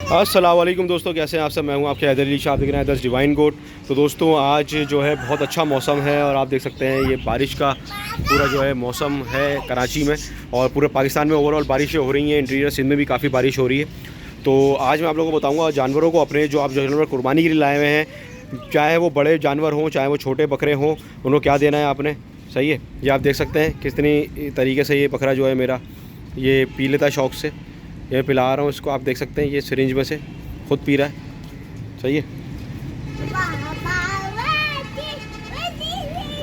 अस्सलाम वालेकुम दोस्तों, कैसे हैं आप सब। मैं हूं आपके हैदर अली शाह, आप देख रहे हैं हैदर्स डिवाइन गोट। तो दोस्तों आज जो है बहुत अच्छा मौसम है और आप देख सकते हैं ये बारिश का पूरा जो है मौसम है कराची में, और पूरे पाकिस्तान में ओवरऑल बारिशें हो रही हैं। इंटीरियर सिंध में भी काफ़ी बारिश हो रही है। तो आज मैं आप लोगों को बताऊँगा जानवरों को अपने जो आप जानवर कुर्बानी के लिए लाए हुए हैं, चाहे वो बड़े जानवर हों चाहे वो छोटे बकरे हों, उनको क्या देना है आपने। सही है, ये आप देख सकते हैं कितनी तरीके से ये बकरा जो है मेरा ये पी लेता है शौक़ से। ये पिला रहा हूँ इसको, आप देख सकते हैं ये सिरिंज में से खुद पी रहा है। सही है,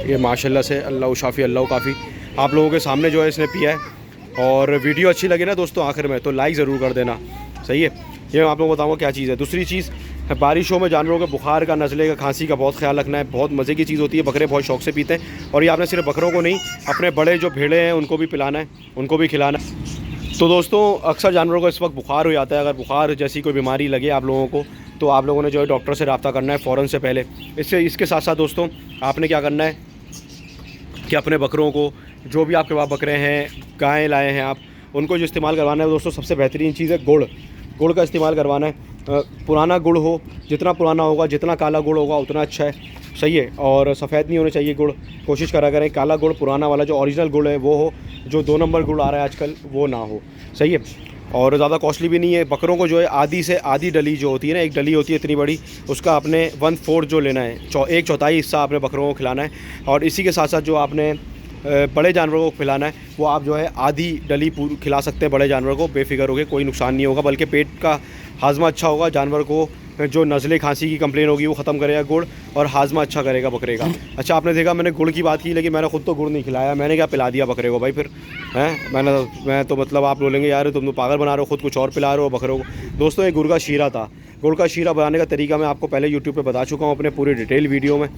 ये माशाल्लाह से अल्लाह शाफ़ी अल्लाह काफ़ी आप लोगों के सामने जो है इसने पिया है। और वीडियो अच्छी लगे ना दोस्तों आखिर में तो लाइक ज़रूर कर देना। सही है, ये मैं आप लोगों को बताऊँगा क्या चीज़ है। दूसरी चीज़, बारिशों में जानवरों के बुखार का, नज़ले का, खांसी का बहुत ख्याल रखना है। बहुत मज़े की चीज़ होती है, बकरे बहुत शौक़ से पीते हैं। और ये आपने सिर्फ बकरों को नहीं, अपने बड़े जो भेड़े हैं उनको भी पिलाना है, उनको भी खिलाना है। तो दोस्तों अक्सर जानवरों को इस वक्त बुखार हो जाता है। अगर बुखार जैसी कोई बीमारी लगे आप लोगों को तो आप लोगों ने जो है डॉक्टर से रब्ता करना है फ़ौरन से पहले। इसके साथ साथ दोस्तों आपने क्या करना है कि अपने बकरों को, जो भी आपके पास बकरे हैं, गायें लाए हैं आप, उनको जो इस्तेमाल करवाना है दोस्तों, सबसे बेहतरीन चीज़ है गुड़ का इस्तेमाल करवाना है। पुराना गुड़ हो, जितना पुराना होगा, जितना काला गुड़ होगा उतना अच्छा है। सही है, और सफ़ेद नहीं होना चाहिए गुड़, कोशिश करा करें काला गुड़, पुराना वाला जो ओरिजिनल गुड़ है वो हो। जो 2 नंबर गुड़ आ रहा है आजकल वो ना हो। सही है, और ज़्यादा कॉस्टली भी नहीं है। बकरों को जो है आधी से आधी डली जो होती है ना, एक डली होती है इतनी बड़ी, उसका आपने 1/4 जो लेना है, 1/4 हिस्सा आपने बकरों को खिलाना है। और इसी के साथ साथ जो आपने बड़े जानवरों को खिलाना है वो आप जो है आधी डली पूरी खिला सकते हैं बड़े जानवर को, बेफिक्र हो गए, कोई नुकसान नहीं होगा, बल्कि पेट का हाजमा अच्छा होगा। जानवर को जो नज़ले खांसी की कंप्लेन होगी वो ख़त्म करेगा गुड़, और हाजमा अच्छा करेगा बकरे का। अच्छा, आपने देखा मैंने गुड़ की बात की, लेकिन मैंने ख़ुद तो गुड़ नहीं खिलाया, मैंने क्या पिला दिया बकरे को भाई फिर हैं। मैं तो मतलब आप बोलेंगे यार तुम तो पागल बना रहे हो, ख़ुद कुछ और पिला रहे हो बकरों को। दोस्तों ये गुड़ का शीरा था। गुड़ का शीरा बनाने का तरीका मैं आपको पहले यूट्यूब पर बता चुका हूँ अपने पूरी डिटेल वीडियो में।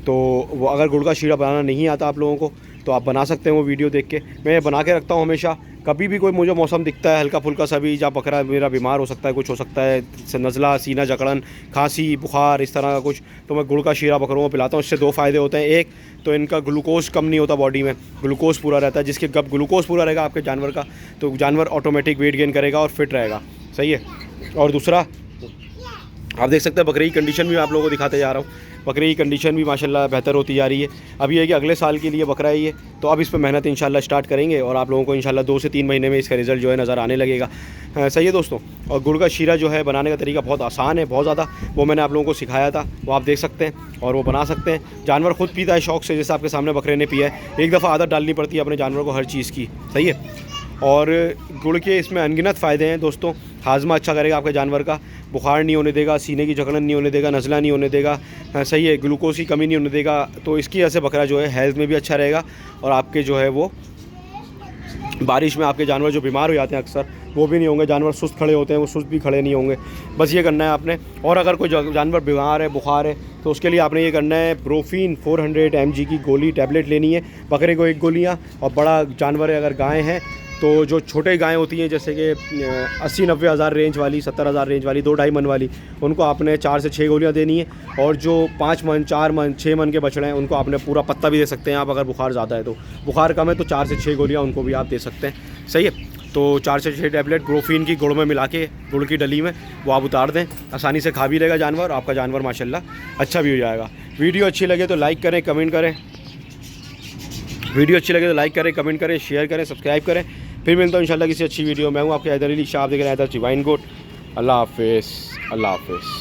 तो वो अगर गुड़ का शीरा बनाना नहीं आता आप लोगों को तो आप बना सकते हैं वो वीडियो देख के। मैं ये बना के रखता हूँ हमेशा। कभी भी कोई मुझे मौसम दिखता है हल्का फुल्का सा भी, जहाँ बकरा मेरा बीमार हो सकता है, कुछ हो सकता है, नज़ला, सीना जकड़न, खांसी, बुखार, इस तरह का कुछ, तो मैं गुड़ का शीरा बकरों को पिलाता हूँ। इससे 2 फ़ायदे होते हैं। एक तो इनका ग्लूकोज कम नहीं होता बॉडी में, ग्लूकोज पूरा रहता है, जिसके जब ग्लूकोज पूरा रहेगा आपके जानवर का तो जानवर ऑटोमेटिक वेट गेन करेगा और फिट रहेगा। सही है, और दूसरा आप देख सकते हैं बकरी की कंडीशन भी मैं आप लोगों को दिखाते जा रहा हूँ। बकरी की कंडीशन भी माशाल्लाह बेहतर होती जा रही है। अभी है कि अगले साल के लिए बकरा है ये, तो अब इस पर मेहनत इंशाल्लाह स्टार्ट करेंगे और आप लोगों को इंशाल्लाह 2 से 3 महीने में इसका रिज़ल्ट जो है नज़र आने लगेगा। सही है दोस्तों, और गुड़ का शीरा जो है बनाने का तरीका बहुत आसान है, बहुत ज़्यादा, वो मैंने आप लोगों को सिखाया था, वो आप देख सकते हैं और वो बना सकते हैं। जानवर खुद पीता है शौक़ से, जैसे आपके सामने बकरे ने पिया है। एक दफ़ा आदत डालनी पड़ती है अपने जानवर को हर चीज़ की। सही है, और गुड़ के इसमें अनगिनत फ़ायदे हैं दोस्तों। हाजमा अच्छा करेगा आपके जानवर का, बुखार नहीं होने देगा, सीने की जकड़न नहीं होने देगा, नज़ला नहीं होने देगा। सही है, ग्लूकोज की कमी नहीं होने देगा। तो इसकी वजह से बकरा जो है हेल्थ में भी अच्छा रहेगा, और आपके जो है वो बारिश में आपके जानवर जो बीमार हो जाते हैं अक्सर वो भी नहीं होंगे। जानवर सुस्त खड़े होते हैं वो सुस्त भी खड़े नहीं होंगे। बस ये करना है आपने। और अगर कोई जानवर बीमार है, बुखार है, तो उसके लिए आपने ये करना है, ब्रोफीन 400 mg की गोली टैबलेट लेनी है बकरे को, 1 गोलियाँ। और बड़ा जानवर है, अगर गाय हैं तो जो छोटे गायें होती हैं जैसे कि 80-90 हज़ार रेंज वाली, 70 हज़ार रेंज वाली, 2-2.5 मन वाली, उनको आपने 4 से 6 गोलियां देनी है। और जो 5 मन, 4 मन, 6 मन के बछड़े हैं उनको आपने पूरा पत्ता भी दे सकते हैं आप, अगर बुखार ज़्यादा है तो। बुखार कम है तो 4 से 6 गोलियां उनको भी आप दे सकते हैं। सही है, तो 4 से 6 टैबलेट ब्रोफीन की गुड़ में मिला के, गुड़ की डली में, वो आप उतार दें, आसानी से खा भी लेगा जानवर, आपका जानवर माशाल्लाह अच्छा भी हो जाएगा। वीडियो अच्छी लगे तो लाइक करें, कमेंट करें। वीडियो अच्छी लगे तो लाइक करें, कमेंट करें, शेयर करें, सब्सक्राइब करें। फिर मिलता हूँ इंशाल्लाह किसी अच्छी वीडियो। मैं हूँ आपके हैदर अली शाह, आप देख रहे हैं हैदर डिवाइन गोट। अल्लाह हाफ़िज़, अल्लाह हाफ़िज़।